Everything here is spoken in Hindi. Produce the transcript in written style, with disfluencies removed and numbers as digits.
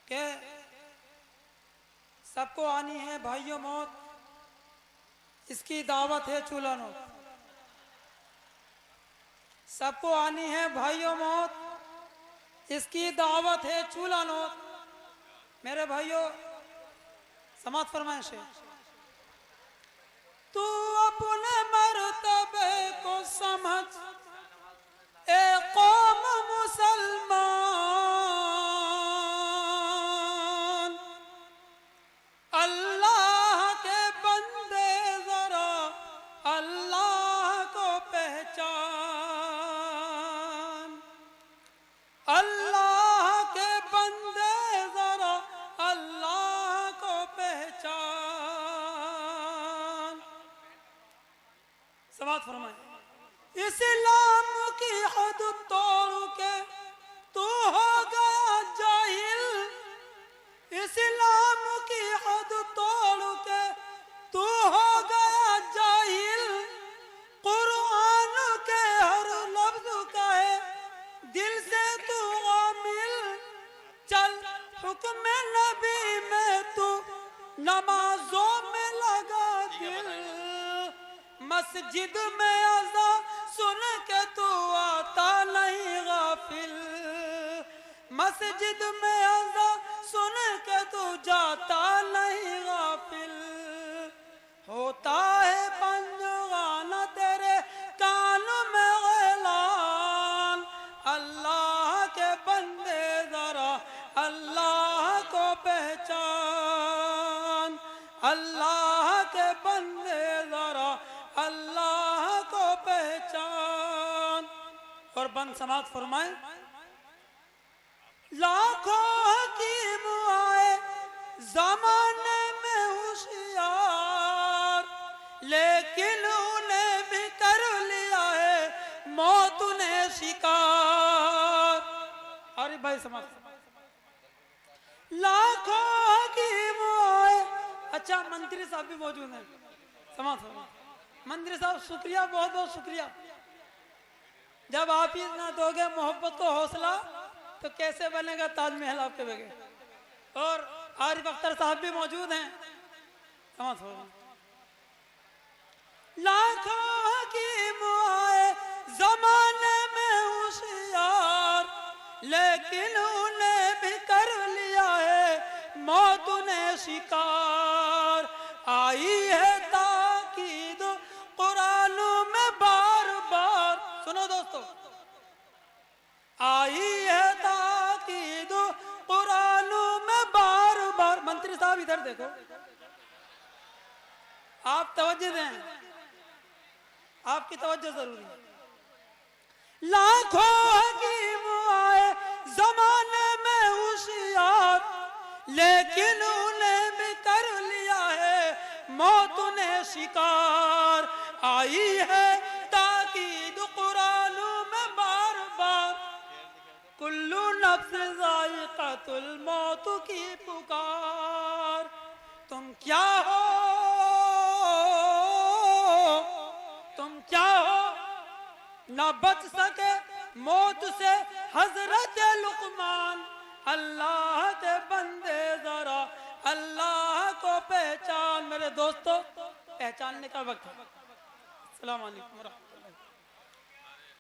कि सबको आनी है भाइयों मौत, इसकी दावत है चूल्हा नौत। सबको आनी है भाइयों मौत, इसकी दावत है चूल्हा नौत। मेरे भाइयों समात फरमाइश है, तू अपने मर्तबे को समझ ए कौम मुसलमान, अल्लाह के बंदे जरा अल्लाह को पहचान। अल्लाह के बंदे जरा अल्लाह को पहचान। समात फरमाए, इस्लाम की हद तोड़ के तू हो गया जाहिल। इस्लाम की हद तोड़ के तू हो गया जाहिल। कुरान के हर लफ्ज का है दिल से तू गामिल। चल हुक्म नबी में तू नमाजों में लगा दिल। मस्जिद में अज़ा सुन के तू आता नहीं गाफिल। मस्जिद में अज़ा सुन के तू जाता नहीं गाफिल। होता है बंद गाना तेरे कान में ऐलान। अल्लाह के बंदे जरा अल्लाह को पहचान। अल्लाह के बंदे जरा अल्लाह को पहचान। और बंद समात फरमाए, लाखों हकीम आए जमाने में होशियार, लेकिन उन्हें भी कर लिया है मौत ने शिकार। अरे भाई समात, लाखों हकीम आए। अच्छा मंत्री साहब भी मौजूद हैं, समात फरमाए। मंत्री साहब शुक्रिया, बहुत बहुत शुक्रिया। जब आप ही ना दोगे मोहब्बत को हौसला तो कैसे बनेगा ताजमहल आपके बगैर। और आरिफ अख्तर साहब भी मौजूद हैं, समझ हो। लाखों हकीम आए जमाने में होशियार, लेकिन उन्हें भी कर लिया है मौत ने शिकार। आई है ताकीद कुरान में बार बार, सुनो दोस्तों, आई है ताकीद कुरान में बार बार। मंत्री साहब इधर देखो, आप तवज्जो दें, आपकी तवज्जो जरूरी है। लाखों हकीम आए जमाने में होशियार, लेकिन उन्हें भी कर लिया है मौत ने शिकार। आई है ताकीद कुरान में बार बार, कुल्लू नफ्स ज़ाइक़तुल मौत की पुकार। तुम क्या हो, तुम क्या हो, ना बच सके मौत से हजरत लुक़मान। अल्लाह के बंदे जरा अल्लाह को पहचान। मेरे दोस्तों पहचानने का वक्त है। अस्सलाम वालेकुम।